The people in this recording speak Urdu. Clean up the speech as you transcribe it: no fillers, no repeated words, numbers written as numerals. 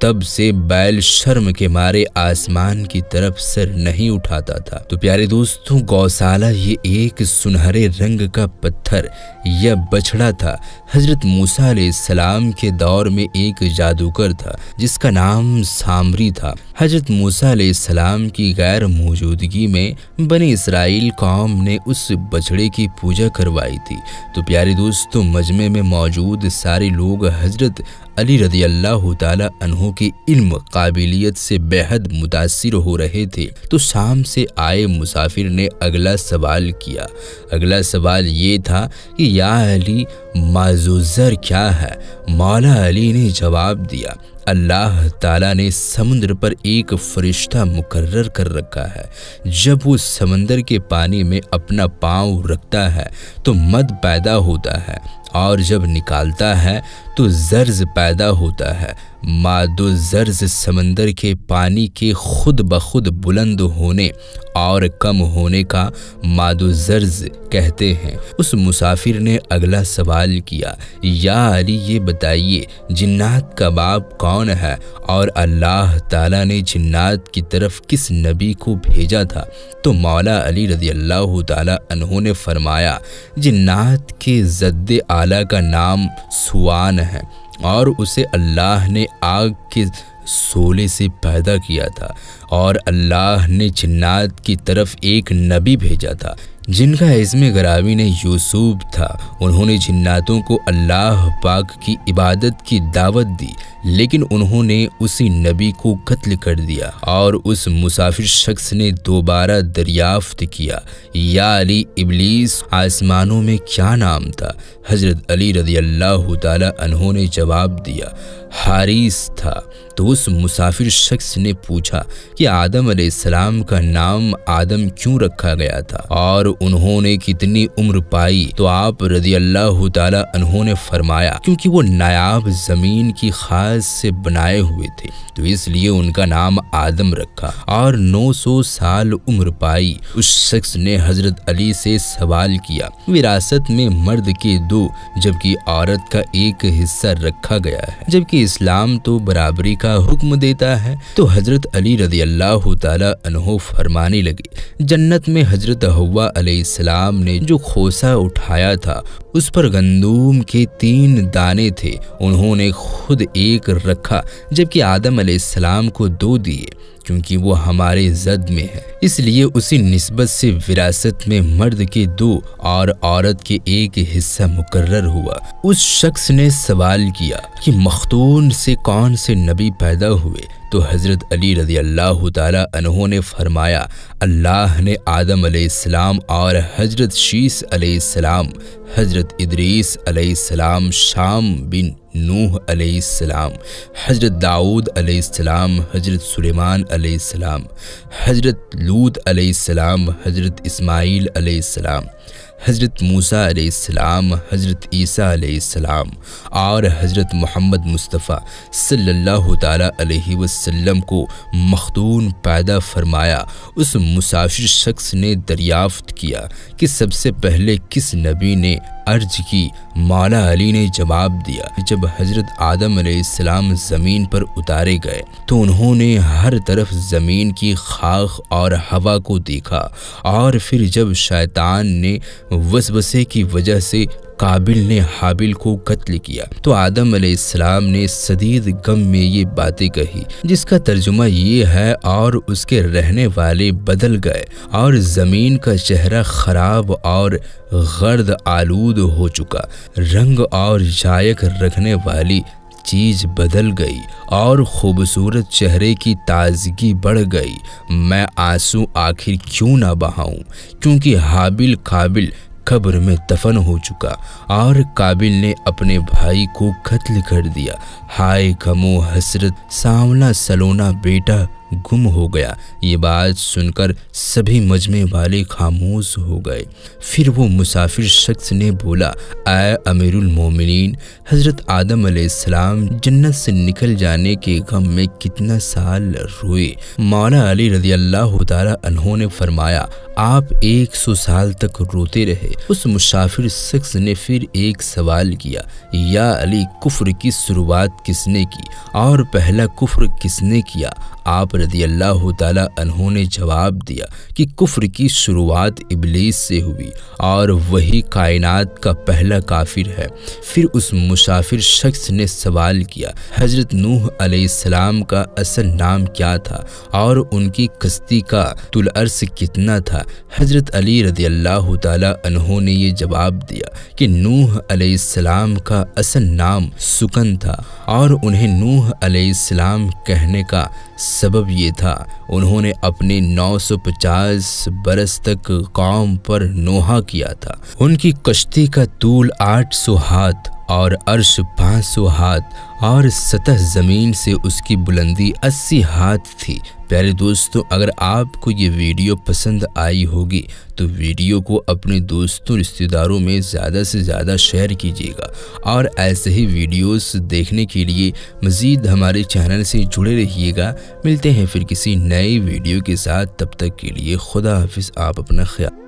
تب سے بیل شرم کے مارے آسمان کی طرف سر نہیں اٹھاتا تھا۔ تو پیارے دوستوں، گوسالہ یہ ایک سنہرے رنگ کا پتھر یا بچڑا تھا۔ حضرت موسیٰ علیہ السلام کے دور میں ایک جادوگر تھا جس کا نام سامری تھا۔ حضرت موسیٰ علیہ السلام کی غیر موجودگی میں بنی اسرائیل قوم نے اس بچڑے کی پوجا کروائی تھی۔ تو پیارے دوستوں، مجمع میں موجود سارے لوگ حضرت علی رضی اللہ تعالی عنہ کی علم قابلیت سے بے حد متاثر ہو رہے تھے۔ تو شام سے آئے مسافر نے اگلا سوال کیا۔ اگلا سوال یہ تھا کہ یا علی، معذوذر کیا ہے؟ مولا علی نے جواب دیا، اللہ تعالیٰ نے سمندر پر ایک فرشتہ مقرر کر رکھا ہے۔ جب وہ سمندر کے پانی میں اپنا پاؤں رکھتا ہے تو مد پیدا ہوتا ہے، اور جب نکالتا ہے تو زرز پیدا ہوتا ہے۔ ماد و زرز سمندر کے پانی کے خود بخود بلند ہونے اور کم ہونے کا ماد و زرز کہتے ہیں۔ اس مسافر نے اگلا سوال کیا، یا علی یہ بتائیے جنات کا باپ کون ہے اور اللہ تعالیٰ نے جنات کی طرف کس نبی کو بھیجا تھا؟ تو مولا علی رضی اللہ تعالیٰ عنہ نے فرمایا، جنات کے ضد اعلیٰ کا نام سوان ہے اور اسے اللہ نے آگ کے شعلے سے پیدا کیا تھا، اور اللہ نے جنات کی طرف ایک نبی بھیجا تھا جن کا اسم گرامی نے یوسف تھا۔ انہوں نے جناتوں کو اللہ پاک کی عبادت کی دعوت دی، لیکن انہوں نے اسی نبی کو قتل کر دیا۔ اور اس مسافر شخص نے دوبارہ دریافت کیا، یا علی، ابلیس آسمانوں میں کیا نام تھا؟ حضرت علی رضی اللہ تعالی عنہ نے جواب دیا، حارث تھا۔ تو اس مسافر شخص نے پوچھا کہ آدم علیہ السلام کا نام آدم کیوں رکھا گیا تھا اور انہوں نے کتنی عمر پائی؟ تو آپ رضی اللہ تعالی عنہ نے فرمایا، کیونکہ وہ نایاب زمین کی خاص سے بنائے ہوئے تھے تو اس لیے ان کا نام آدم رکھا، اور 900 سال عمر پائی۔ اس شخص نے حضرت علی سے سوال کیا، وراثت میں مرد کے 2 جبکہ عورت کا 1 حصہ رکھا گیا ہے، جبکہ اسلام تو برابری کا حکم دیتا ہے۔ تو حضرت علی رضی اللہ تعالی عنہ فرمانے لگے، جنت میں حضرت حوا علیہ السلام نے جو کھوسا اٹھایا تھا اس پر گندم کے 3 دانے تھے، انہوں نے خود 1 رکھا جبکہ آدم علیہ السلام کو 2 دیے، کیونکہ وہ ہمارے زد میں ہے، اس لیے اسی نسبت سے وراثت میں مرد کے 2 اور عورت کے 1 حصہ مقرر ہوا۔ اس شخص نے سوال کیا کہ مختون سے کون سے نبی پیدا ہوئے؟ تو حضرت علی رضی اللہ تعالی عنہ نے فرمایا، اللہ نے آدم علیہ السلام اور حضرت شیس علیہ السلام، حضرت ادریس علیہ السلام، شام بن نوح علیہ السلام، حضرت داؤد علیہ السلام، حضرت سلیمان علیہ السلام، حضرت لوط علیہ السلام، حضرت اسماعیل علیہ السلام، حضرت موسیٰ علیہ السلام، حضرت عیسیٰ علیہ السلام اور حضرت محمد مصطفیٰ صلی اللہ تعالیٰ علیہ وسلم کو مختون پیدا فرمایا۔ اس مسافر شخص نے دریافت کیا کہ سب سے پہلے کس نبی نے عرض کی؟ مولا علی نے جواب دیا، جب حضرت آدم علیہ السلام زمین پر اتارے گئے تو انہوں نے ہر طرف زمین کی خاک اور ہوا کو دیکھا، اور پھر جب شیطان نے وسوسے کی وجہ سے قابل نے حابل کو قتل کیا تو آدم علیہ السلام نے شدید غم میں یہ باتیں کہی، جس کا ترجمہ یہ ہے، اور اس کے رہنے والے بدل گئے اور زمین کا چہرہ خراب اور غرد آلود ہو چکا، رنگ اور جائک رکھنے والی چیز بدل گئی اور خوبصورت چہرے کی تازگی بڑھ گئی۔ میں آنسو آخر کیوں نہ بہاؤں، کیونکہ حابل قابل قبر میں دفن ہو چکا اور قابل نے اپنے بھائی کو قتل کر دیا۔ ہائے غم و حسرت، سانولا سلونا بیٹا گم ہو گیا۔ یہ بات سن کر سبھی مجمع والے خاموش ہو گئے۔ پھر وہ مسافر شخص نے بولا، اے امیر المومنین، حضرت آدم علیہ السلام جنت سے نکل جانے کے غم میں کتنا سال روئے۔ مولا علی رضی اللہ تعالی عنہ نے فرمایا، آپ 100 سال تک روتے رہے۔ اس مسافر شخص نے پھر ایک سوال کیا، یا علی، کفر کی شروعات کس نے کی اور پہلا کفر کس نے کیا؟ آپ رضی اللہ تعالی عنہ نے جواب دیا کہ کفر کی شروعات ابلیس سے ہوئی اور وہی کائنات کا پہلا کافر ہے۔ پھر اس مسافر شخص نے سوال کیا، حضرت نوح علیہ السلام کا اصل نام کیا تھا اور ان کی کشتی کا طول عرض کتنا تھا؟ حضرت علی رضی اللہ تعالی عنہ نے یہ جواب دیا کہ نوح علیہ السلام کا اصل نام سکن تھا اور انہیں نوح علیہ السلام کہنے کا سبب یہ تھا، انہوں نے اپنے 950 برس تک قوم پر نوحہ کیا تھا۔ ان کی کشتی کا طول 800 ہاتھ اور عرش 500 ہاتھ اور سطح زمین سے اس کی بلندی 80 ہاتھ تھی۔ پیارے دوستوں، اگر آپ کو یہ ویڈیو پسند آئی ہوگی تو ویڈیو کو اپنے دوستوں رشتہ داروں میں زیادہ سے زیادہ شیئر کیجیے گا، اور ایسے ہی ویڈیوز دیکھنے کے لیے مزید ہمارے چینل سے جڑے رہیے گا۔ ملتے ہیں پھر کسی نئے ویڈیو کے ساتھ، تب تک کے لیے خدا حافظ، آپ اپنا خیال